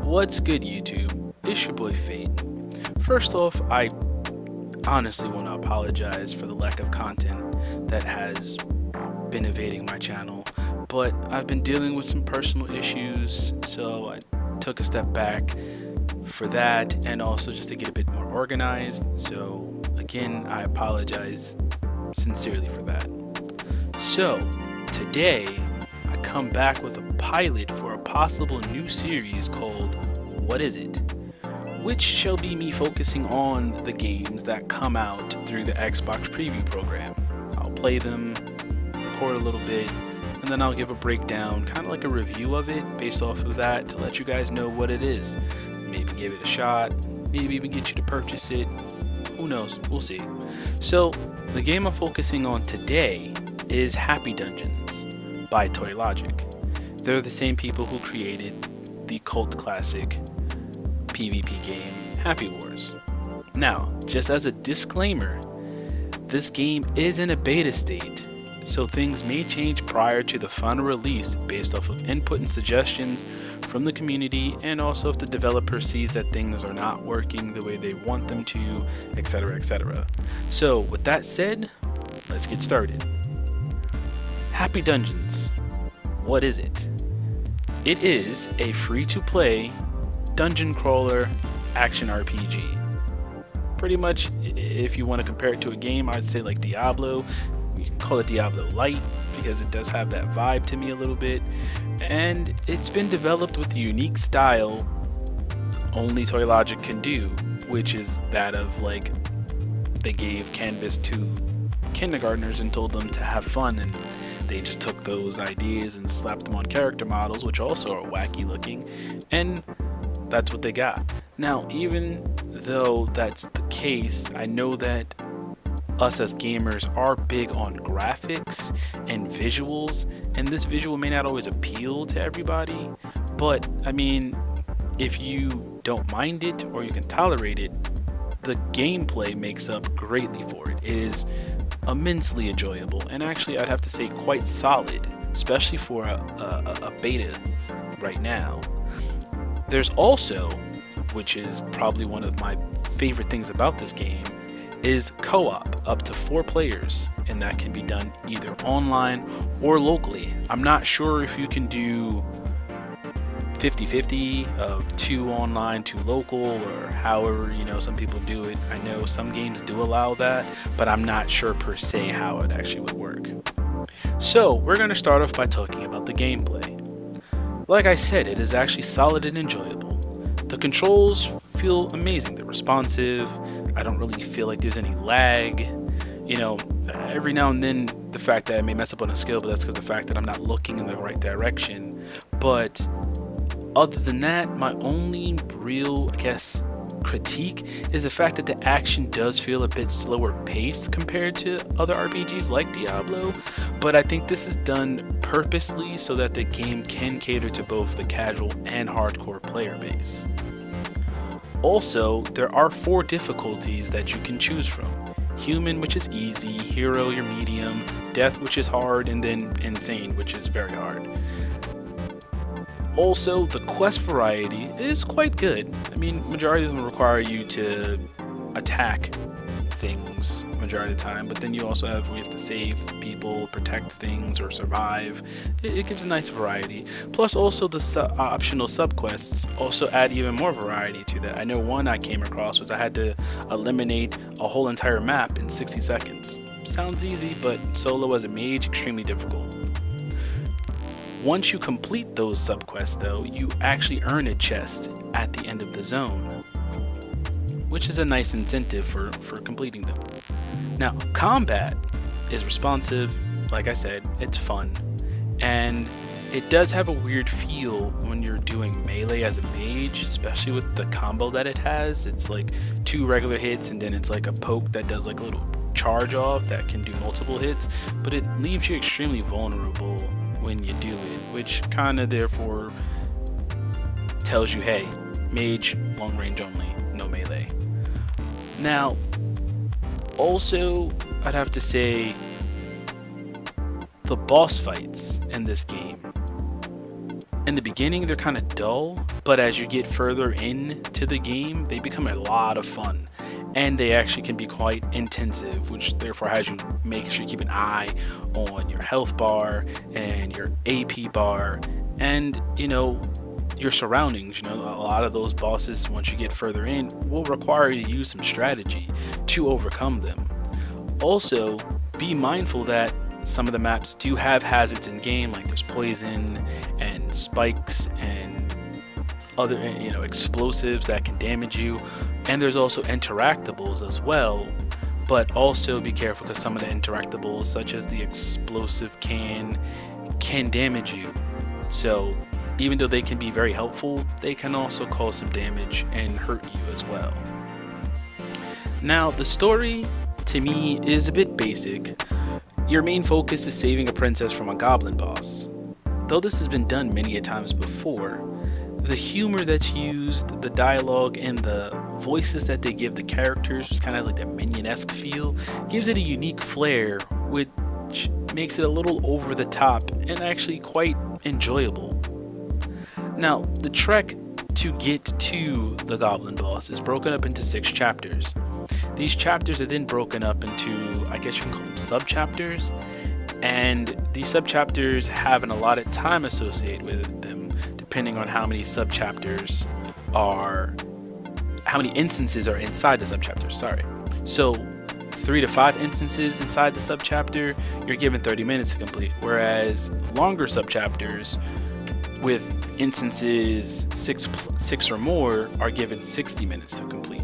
What's good, YouTube? It's your boy Fate. First off, I honestly want to apologize for the lack of content that has been evading my channel, but I've been dealing with some personal issues, so I took a step back for that and also just to get a bit more organized. So, again, I apologize sincerely for that. So, today I come back with a pilot for a possible new series called What Is It? Which shall be me focusing on the games that come out through the Xbox preview program. I'll play them, record a little bit, and then I'll give a breakdown, kind of like a review of it based off of that to let you guys know what it is. Maybe give it a shot, maybe even get you to purchase it. Who knows? We'll see. So, the game I'm focusing on today is Happy Dungeons by Toy Logic. They're the same people who created the cult classic PvP game Happy Wars. Now, just as a disclaimer, this game is in a beta state, so things may change prior to the final release based off of input and suggestions from the community, and also if the developer sees that things are not working the way they want them to, etc, etc. So with that said, let's get started. Happy Dungeons. What is it? It is a free-to-play dungeon crawler action RPG. Pretty much, if you want to compare it to a game, I'd say like Diablo. You can call it Diablo Light because it does have that vibe to me a little bit. And it's been developed with the unique style only Toy Logic can do, which is that of like they gave canvas to kindergartners and told them to have fun, and they just took those ideas and slapped them on character models, which also are wacky looking, and that's what they got. Now, even though that's the case, I know that us as gamers are big on graphics and visuals, and this visual may not always appeal to everybody, but I mean, if you don't mind it or you can tolerate it, the gameplay makes up greatly for it. It is immensely enjoyable, and actually I'd have to say quite solid, especially for a beta right now. There's also, which is probably one of my favorite things about this game, is co-op up to 4 players, and that can be done either online or locally. I'm not sure if you can do 50-50 of 2 online, 2 local, or however, some people do it. I know some games do allow that, but I'm not sure per se how it actually would work. So we're going to start off by talking about the gameplay. Like I said, it is actually solid and enjoyable. The controls feel amazing. They're responsive. I don't really feel like there's any lag. Every now and then the fact that I may mess up on a skill, but that's because of the fact that I'm not looking in the right direction. But other than that, my only real, critique is the fact that the action does feel a bit slower paced compared to other RPGs like Diablo, but I think this is done purposely so that the game can cater to both the casual and hardcore player base. Also, there are 4 difficulties that you can choose from. Human, which is easy, Hero, your medium, Death, which is hard, and then Insane, which is very hard. Also, the quest variety is quite good. I mean, majority of them require you to attack things majority of the time, but then you also have we have to save people, protect things, or survive. It gives a nice variety. Plus, also the optional subquests also add even more variety to that. I know one I came across was I had to eliminate a whole entire map in 60 seconds. Sounds easy, but solo as a mage, extremely difficult. Once you complete those subquests though, you actually earn a chest at the end of the zone, which is a nice incentive for completing them. Now, combat is responsive, like I said, it's fun, and it does have a weird feel when you're doing melee as a mage, especially with the combo that it has. It's like 2 regular hits and then it's like a poke that does like a little charge off that can do multiple hits, but it leaves you extremely vulnerable when you do it, which kind of therefore tells you, hey, mage, long range only, no melee. Now, also, I'd have to say the boss fights in this game in the beginning they're kind of dull, but as you get further into the game, they become a lot of fun. And they actually can be quite intensive, which therefore has you making sure you keep an eye on your health bar and your AP bar and, your surroundings. A lot of those bosses, once you get further in, will require you to use some strategy to overcome them. Also, be mindful that some of the maps do have hazards in game, like there's poison and spikes and other explosives that can damage you, and there's also interactables as well. But also be careful, because some of the interactables, such as the explosive can damage you. So even though they can be very helpful, they can also cause some damage and hurt you as well. Now, the story to me is a bit basic. Your main focus is saving a princess from a goblin boss. Though this has been done many a times before, the humor that's used, the dialogue, and the voices that they give the characters, which kind of has like that Minion-esque feel, gives it a unique flair, which makes it a little over the top and actually quite enjoyable. Now, the trek to get to the goblin boss is broken up into 6 chapters. These chapters are then broken up into, I guess you can call them sub-chapters, and these sub-chapters have an allotted time associated with them, depending on how many instances are inside the sub-chapters, So 3 to 5 instances inside the sub-chapter, you're given 30 minutes to complete, whereas longer sub-chapters with instances 6 or more are given 60 minutes to complete.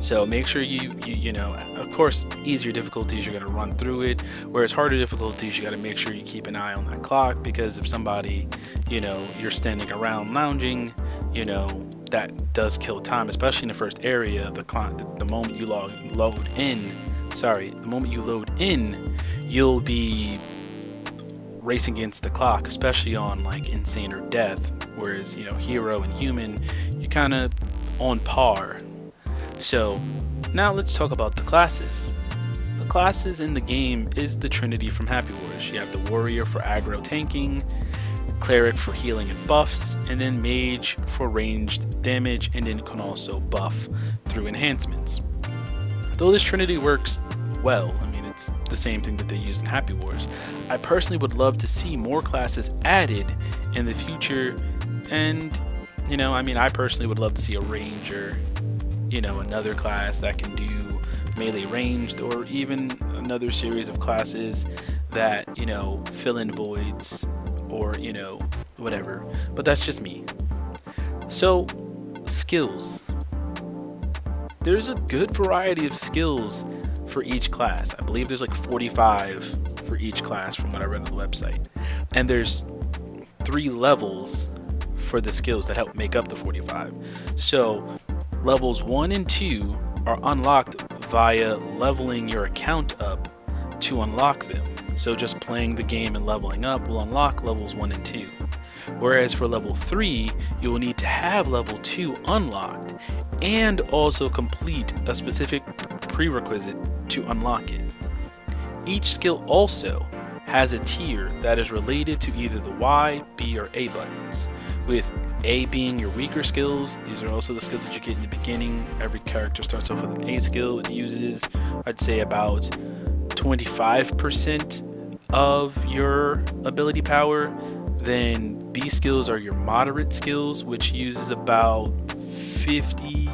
So make sure you of course, easier difficulties, you're going to run through it, whereas harder difficulties, you got to make sure you keep an eye on that clock, because if somebody, you're standing around lounging, that does kill time, especially in the first area. The moment you load in, you'll be racing against the clock, especially on like Insane or Death, whereas Hero and Human, you're kind of on par. So now let's talk about the classes. The classes in the game is the Trinity from Happy Wars. You have the Warrior for aggro tanking, Cleric for healing and buffs, and then Mage for ranged damage, and then can also buff through enhancements. Though this Trinity works well, it's the same thing that they used in Happy Wars, I personally would love to see more classes added in the future. And I personally would love to see a Ranger, another class that can do melee ranged, or even another series of classes that fill in voids, or whatever. But that's just me. So, skills. There's a good variety of skills for each class. I believe there's like 45 for each class from what I read on the website. And there's 3 levels for the skills that help make up the 45. So levels 1 and 2 are unlocked via leveling your account up to unlock them. So just playing the game and leveling up will unlock levels 1 and 2. Whereas for level 3, you will need to have level 2 unlocked and also complete a specific prerequisite to unlock it. Each skill also has a tier that is related to either the Y, B, or A buttons, with A being your weaker skills. These are also the skills that you get in the beginning. Every character starts off with an A skill. It uses, I'd say, about 25% of your ability power. Then B skills are your moderate skills, which uses about 50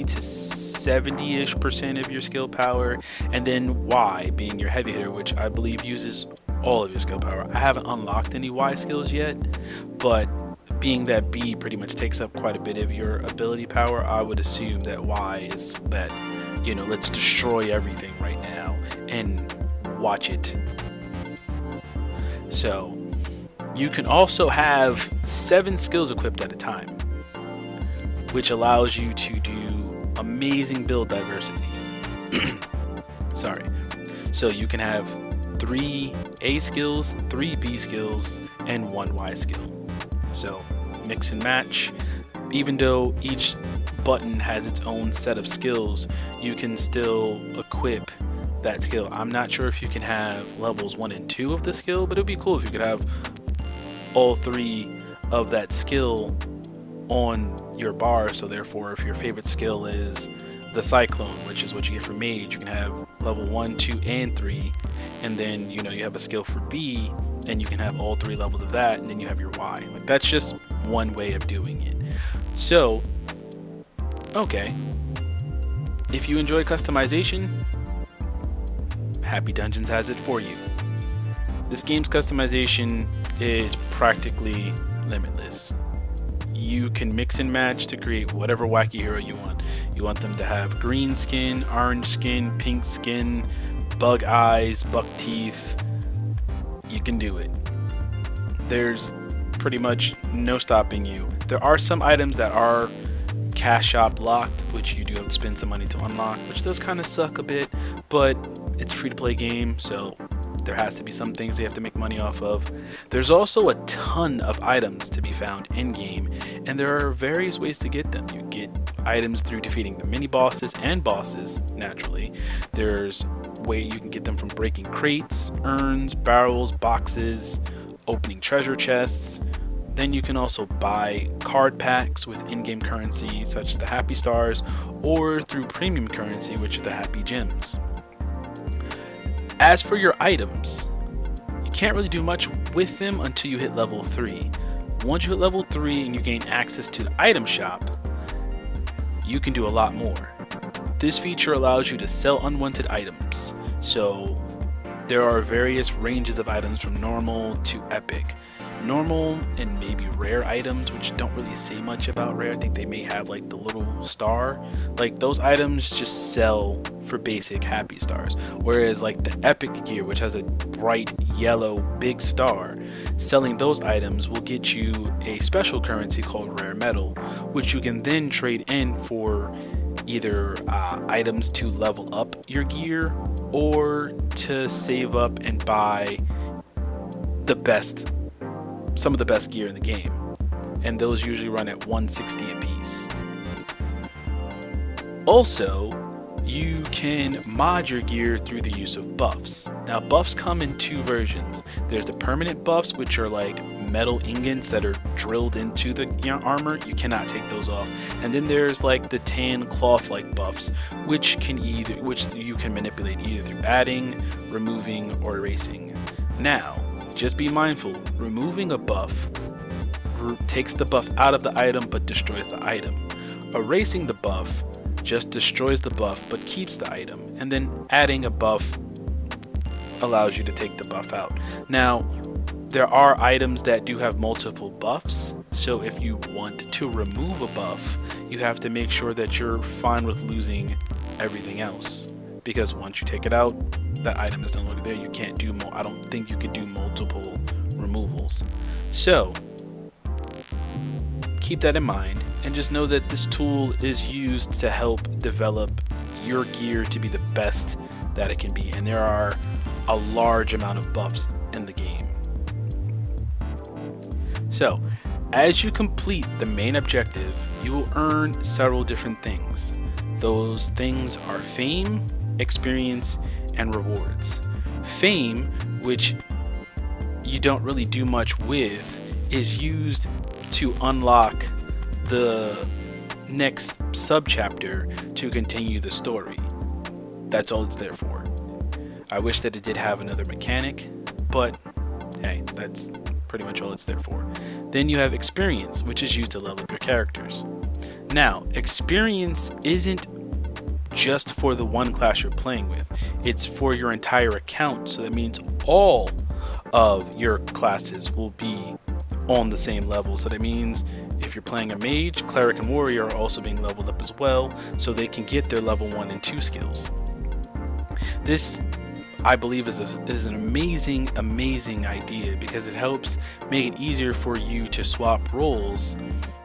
to 70-ish% of your skill power, and then Y being your heavy hitter, which I believe uses all of your skill power. I haven't unlocked any Y skills yet, but being that B pretty much takes up quite a bit of your ability power, I would assume that Y is that, let's destroy everything right now and watch it. So you can also have 7 skills equipped at a time, which allows you to do amazing build diversity. So you can have 3 A skills, 3 B skills, and 1 Y skill. So mix and match. Even though each button has its own set of skills, you can still equip that skill. I'm not sure if you can have levels 1 and 2 of the skill, but it would be cool if you could have all three of that skill on your bar. So therefore, if your favorite skill is the Cyclone, which is what you get for Mage, you can have level 1, 2, and 3, and then you have a skill for B, and you can have all three levels of that, and then you have your Y. Like, that's just one way of doing it. So, okay, if you enjoy customization, Happy Dungeons has it for you. This game's customization is practically limitless. You can mix and match to create whatever wacky hero you want. You want them to have green skin, orange skin, pink skin, bug eyes, buck teeth. You can do it. There's pretty much no stopping you. There are some items that are cash shop locked, which you do have to spend some money to unlock, which does kind of suck a bit, but it's a free-to-play game, so there has to be some things they have to make money off of. There's also a ton of items to be found in-game, and there are various ways to get them. You get items through defeating the mini-bosses and bosses, naturally. There's way you can get them from breaking crates, urns, barrels, boxes, opening treasure chests. Then you can also buy card packs with in-game currency, such as the Happy Stars, or through premium currency, which are the Happy Gems. As for your items, you can't really do much with them until you hit level 3. Once you hit level 3 and you gain access to the item shop, you can do a lot more. This feature allows you to sell unwanted items. So there are various ranges of items from normal to epic. Normal and maybe rare items, which don't really say much about rare. I think they may have like the little star. Like, those items just sell for basic Happy Stars. Whereas like the epic gear, which has a bright yellow big star, selling those items will get you a special currency called rare metal, which you can then trade in for either items to level up your gear or to save up and buy some of the best gear in the game, and those usually run at 160 a piece. Also, you can mod your gear through the use of buffs. Now, buffs come in two versions. There's the permanent buffs, which are like metal ingots that are drilled into the armor. You cannot take those off. And then there's like the tan cloth-like buffs, which you can manipulate either through adding, removing, or erasing. Now, just be mindful, removing a buff takes the buff out of the item but destroys the item. Erasing the buff just destroys the buff but keeps the item. And then adding a buff allows you to take the buff out. Now, there are items that do have multiple buffs, so if you want to remove a buff, you have to make sure that you're fine with losing everything else. Because once you take it out, that item is no longer there. You can't do I don't think you could do multiple removals. So keep that in mind, and just know that this tool is used to help develop your gear to be the best that it can be, and there are a large amount of buffs in the game. So as you complete the main objective, you will earn several different things. Those things are fame, experience, and rewards. Fame, which you don't really do much with, is used to unlock the next subchapter to continue the story. That's all it's there for. I wish that it did have another mechanic, but hey, that's pretty much all it's there for. Then you have experience, which is used to level up your characters. Now, experience isn't just for the one class you're playing with. It's for your entire account, so that means all of your classes will be on the same level. So that means if you're playing a mage, cleric, and warrior are also being leveled up as well, so they can get their level 1 and 2 skills. This, I believe, is an amazing idea, because it helps make it easier for you to swap roles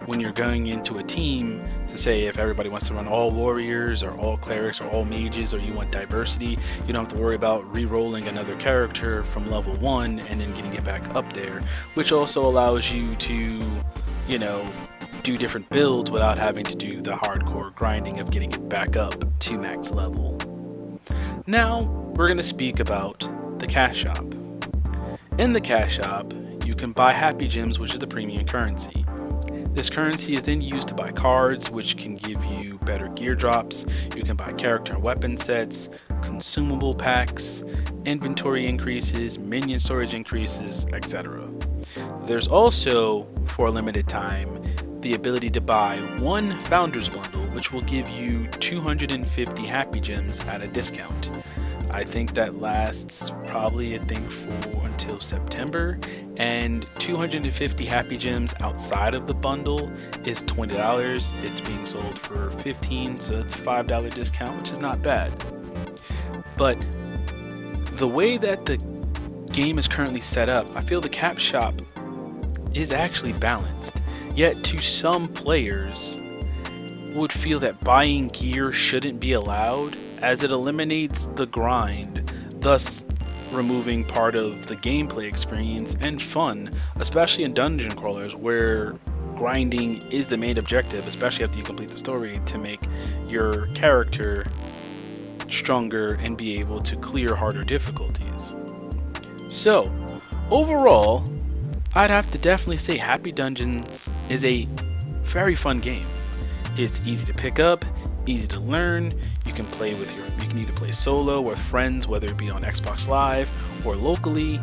when you're going into a team. To say, if everybody wants to run all warriors or all clerics or all mages, or you want diversity, you don't have to worry about re-rolling another character from level 1 and then getting it back up there, which also allows you to, do different builds without having to do the hardcore grinding of getting it back up to max level. Now we're going to speak about the cash shop. In the cash shop, you can buy Happy Gems, which is the premium currency. This currency is then used to buy cards, which can give you better gear drops. You can buy character and weapon sets, consumable packs, inventory increases, minion storage increases, etc. There's also, for a limited time, the ability to buy one Founders Bundle, which will give you 250 Happy Gems at a discount. I think that lasts probably for until September, and 250 Happy Gems outside of the bundle is $20. It's being sold for $15, so it's a $5 discount, which is not bad. But the way that the game is currently set up, I feel the cap shop is actually balanced. Yet to some players would feel that buying gear shouldn't be allowed, as it eliminates the grind, thus removing part of the gameplay experience and fun, especially in dungeon crawlers where grinding is the main objective, especially after you complete the story, to make your character stronger and be able to clear harder difficulties. So overall, I'd have to definitely say Happy Dungeons is a very fun game. It's easy to pick up, easy to learn. You can either play solo or with friends, whether it be on Xbox Live or locally.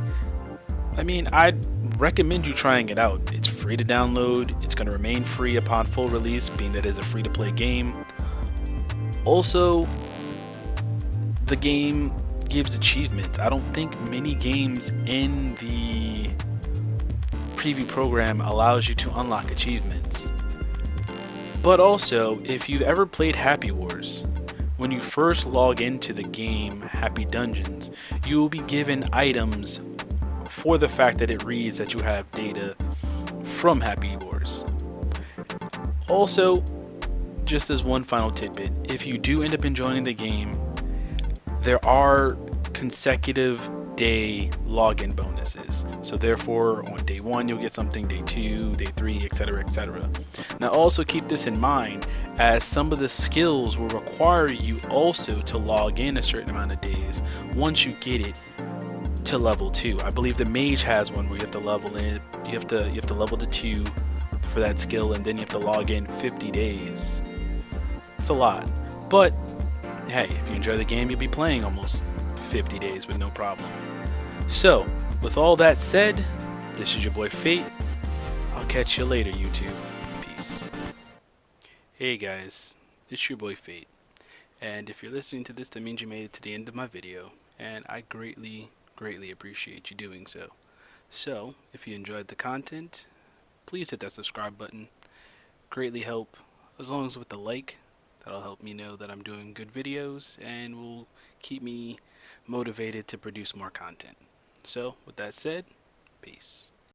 I mean, I'd recommend you trying it out. It's free to download. It's going to remain free upon full release, being that it is a free to play game. Also, the game gives achievements. I don't think many games in the preview program allows you to unlock achievements. But also, if you've ever played Happy Wars, when you first log into the game Happy Dungeons, you will be given items for the fact that it reads that you have data from Happy Wars. Also, just as one final tidbit, if you do end up enjoying the game, there are consecutive day login bonuses. So therefore, on day 1 you'll get something, day 2, day 3, etc, etc. Now also keep this in mind, as some of the skills will require you also to log in a certain amount of days once you get it to level 2. I believe the mage has one where you have to level in, you have to level to 2 for that skill, and then you have to log in 50 days. It's a lot, but hey, if you enjoy the game, you'll be playing almost 50 days with no problem. So, with all that said, this is your boy Fate. I'll catch you later, YouTube. Peace. Hey guys, it's your boy Fate. And if you're listening to this, that means you made it to the end of my video, and I greatly appreciate you doing so. So, if you enjoyed the content, please hit that subscribe button. Greatly help, as long as with the like. That'll help me know that I'm doing good videos and will keep me motivated to produce more content. So, with that said, peace.